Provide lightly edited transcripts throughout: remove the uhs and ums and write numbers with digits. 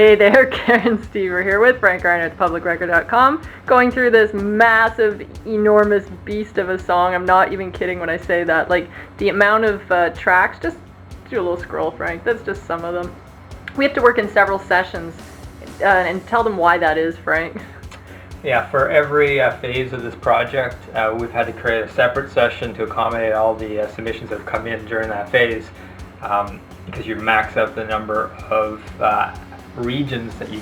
Hey there, Karen Stever here with Frank Gryner at publicrecord.com, going through this massive, enormous beast of a song. I'm not even kidding when I say that. Like, the amount of tracks, just do a little scroll, Frank. That's just some of them. We have to work in several sessions, and tell them why that is, Frank. Yeah, for every phase of this project, we've had to create a separate session to accommodate all the submissions that have come in during that phase, because you max out the number of regions that you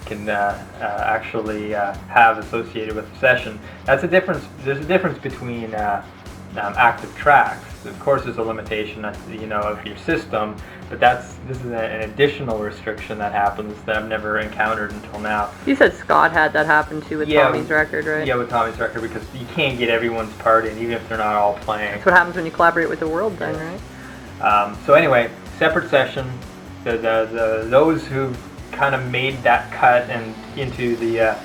can actually have associated with the session. That's a difference. There's a difference between active tracks. Of course, there's a limitation, of your system, but this is an additional restriction that happens that I've never encountered until now. You said Scott had that happen too with Tommy's record, right? Yeah, with Tommy's record, because you can't get everyone's part in, even if they're not all playing. That's what happens when you collaborate with the world, then, right? So anyway, separate session. Those who've kind of made that cut and into the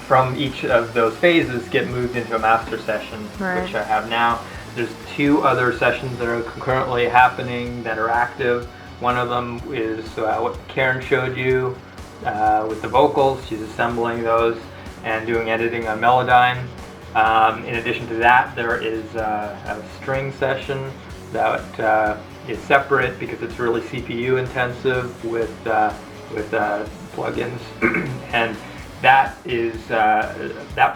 from each of those phases get moved into a master session, right, which I have now. There's 2 other sessions that are concurrently happening that are active. One of them is what Karen showed you with the vocals. She's assembling those and doing editing on Melodyne. In addition to that, there is a string session that is separate because it's really CPU intensive with plugins, and that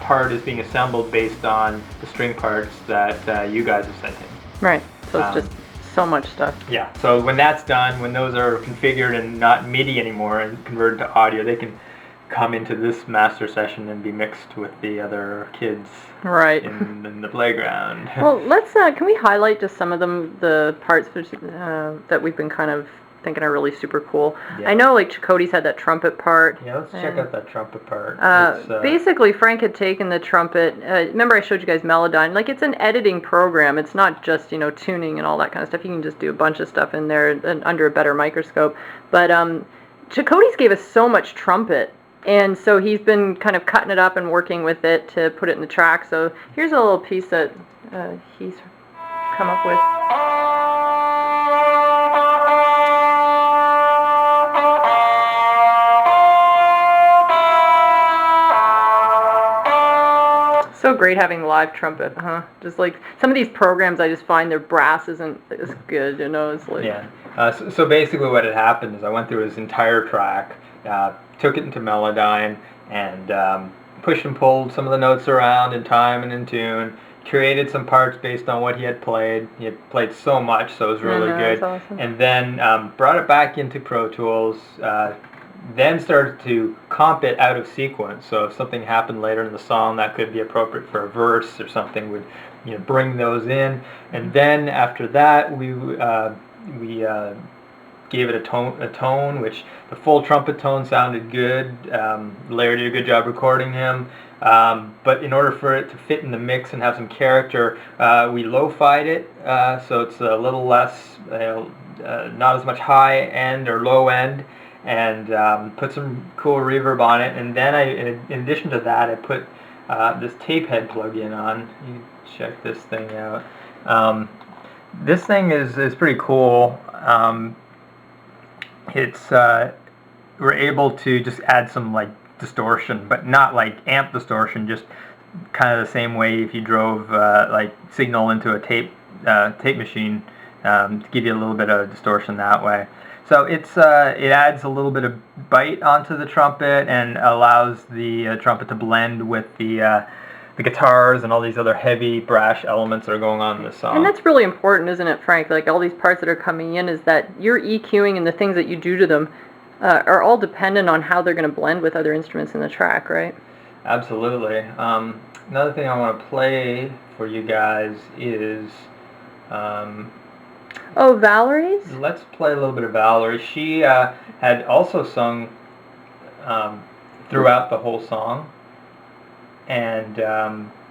part is being assembled based on the string parts that you guys have sent in. Right. So it's just so much stuff. Yeah. So when that's done, when those are configured and not MIDI anymore and converted to audio, they can come into this master session and be mixed with the other kids, right, in the playground. Well, let's can we highlight just some of the parts that we've been kind of thinking are really super cool. Yeah. I know, like, Chakotay's had that trumpet part. Yeah, let's check out that trumpet part. Basically, Frank had taken the trumpet. Remember, I showed you guys Melodyne. Like, it's an editing program. It's not just tuning and all that kind of stuff. You can just do a bunch of stuff in there and under a better microscope. But Chakotay's gave us so much trumpet. And so he's been kind of cutting it up and working with it to put it in the track. So here's a little piece that he's come up with. So great having live trumpet, huh? Just like some of these programs, I just find their brass isn't as good, It's like, yeah. So basically, what had happened is I went through his entire track. Took it into Melodyne and pushed and pulled some of the notes around in time and in tune, created some parts based on what he had played. He had played so much, so it was really good. That's awesome. And then brought it back into Pro Tools, then started to comp it out of sequence. So if something happened later in the song that could be appropriate for a verse or something, would bring those in. And then after that, we gave it a tone, which the full trumpet tone sounded good. Larry did a good job recording him, but in order for it to fit in the mix and have some character, we lo-fied it, so it's a little less, not as much high end or low end, and put some cool reverb on it. And then in addition to that, I put this tape head plug-in on. You can check this thing out. This thing is pretty cool. It's we're able to just add some like distortion, but not like amp distortion, just kind of the same way if you drove like signal into a tape machine, to give you a little bit of distortion that way. So it adds a little bit of bite onto the trumpet and allows the trumpet to blend with the guitars and all these other heavy brash elements that are going on in the song. And that's really important, isn't it, Frank? Like, all these parts that are coming in, is that your EQing and the things that you do to them are all dependent on how they're going to blend with other instruments in the track, right? Absolutely. Another thing I want to play for you guys is... Valerie's? Let's play a little bit of Valerie. She had also sung throughout the whole song. And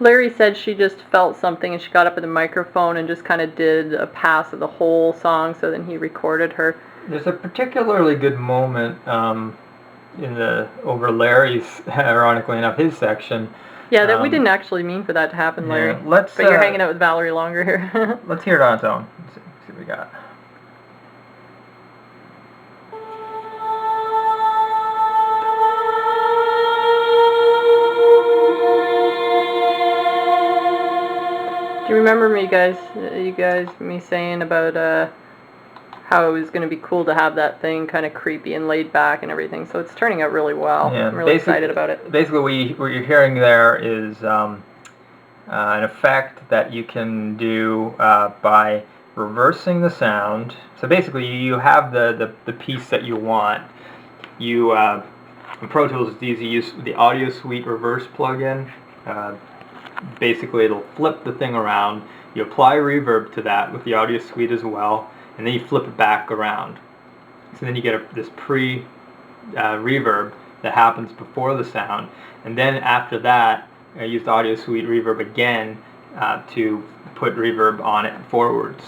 Larry said she just felt something and she got up at the microphone and just kind of did a pass of the whole song, so then he recorded her. There's a particularly good moment over Larry's, ironically enough, his section. Yeah, that we didn't actually mean for that to happen, Larry. Yeah, but you're hanging out with Valerie longer here. Let's hear it on its own. Let's see what we got. you remember me saying about how it was going to be cool to have that thing kind of creepy and laid back and everything? So it's turning out really well. Yeah, I'm really excited about it. Basically, what you're hearing there is an effect that you can do by reversing the sound. So basically, you have the piece that you want. You in Pro Tools, it's easy to use the Audio Suite reverse plugin. Basically, it'll flip the thing around. You apply reverb to that with the Audio Suite as well, and then you flip it back around. So then you get this reverb that happens before the sound, and then after that, I use the Audio Suite reverb again to put reverb on it forwards,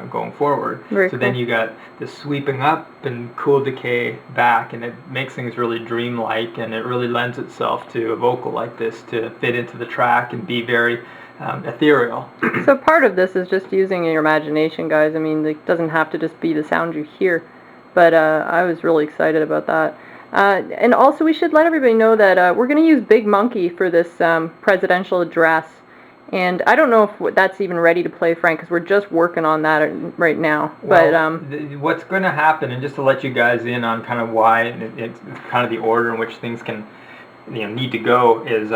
going forward. Very so cool. Then you got the sweeping up and cool decay back, and it makes things really dreamlike, and it really lends itself to a vocal like this to fit into the track and be very ethereal. So part of this is just using your imagination, guys. I mean, it doesn't have to just be the sound you hear, but I was really excited about that. And also, we should let everybody know that we're going to use Big Monkey for this presidential address. And I don't know if that's even ready to play, Frank, because we're just working on that right now. Well, what's going to happen, and just to let you guys in on kind of why, it's kind of the order in which things can, need to go, is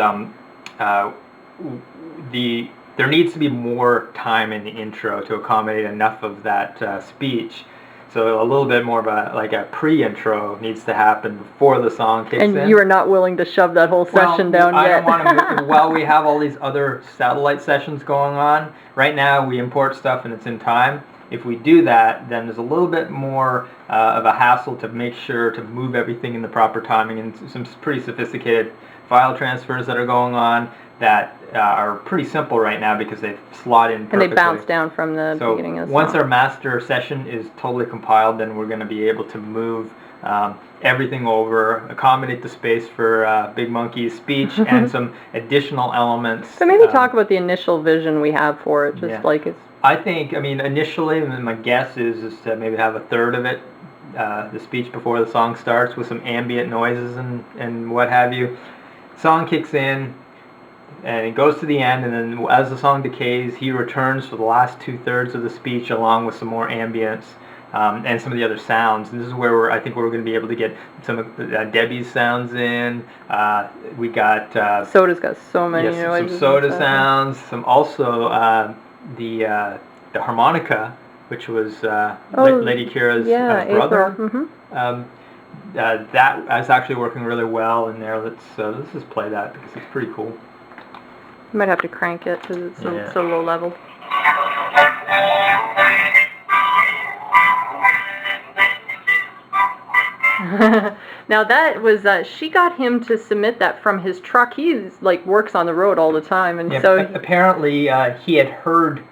there needs to be more time in the intro to accommodate enough of that speech. So a little bit more of a pre-intro needs to happen before the song kicks in. And you are not willing to shove that whole session down yet. I don't want to. While we have all these other satellite sessions going on, right now we import stuff and it's in time. If we do that, then there's a little bit more of a hassle to make sure to move everything in the proper timing, and some pretty sophisticated file transfers that are going on that are pretty simple right now because they slot in perfectly. And they bounce down from the beginning of the song. Once our master session is totally compiled, then we're going to be able to move everything over, accommodate the space for Big Monkey's speech and some additional elements. So maybe talk about the initial vision we have for it, I think, initially, my guess is to maybe have a third of it, the speech before the song starts, with some ambient noises and what have you. Song kicks in, and it goes to the end, and then as the song decays, he returns for the last 2/3 of the speech along with some more ambience and some of the other sounds. And this is where I think we're going to be able to get some of Debbie's sounds in. We got Soda's got so many noises. Some Soda sounds. Some also the harmonica, which was Lady Kira's brother. Mm-hmm. That is actually working really well in there. Let's just play that because it's pretty cool. You might have to crank it because it's so low level. Now that was she got him to submit that from his truck. He's works on the road all the time, and so apparently he had heard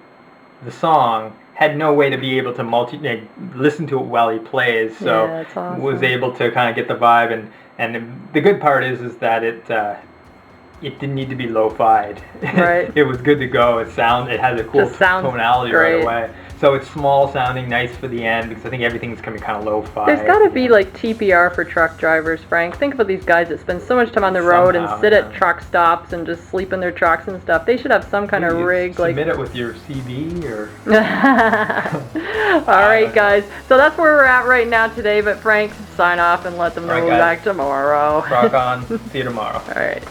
the song, had no way to be able to listen to it while he plays, so that's awesome. Was able to kind of get the vibe, and the good part is that it didn't need to be lo-fi'd. Right. It was good to go. It has a cool tonality right away. So it's small sounding, nice for the end, because I think everything's coming kind of lo-fi. There's got to be TPR for truck drivers, Frank. Think about these guys that spend so much time on the road and sit at truck stops and just sleep in their trucks and stuff. They should have some kind of rig. Submit it with your CV or... All right, guys. So that's where we're at right now today. But Frank, sign off and let them know we're back tomorrow. Rock on. See you tomorrow. All right.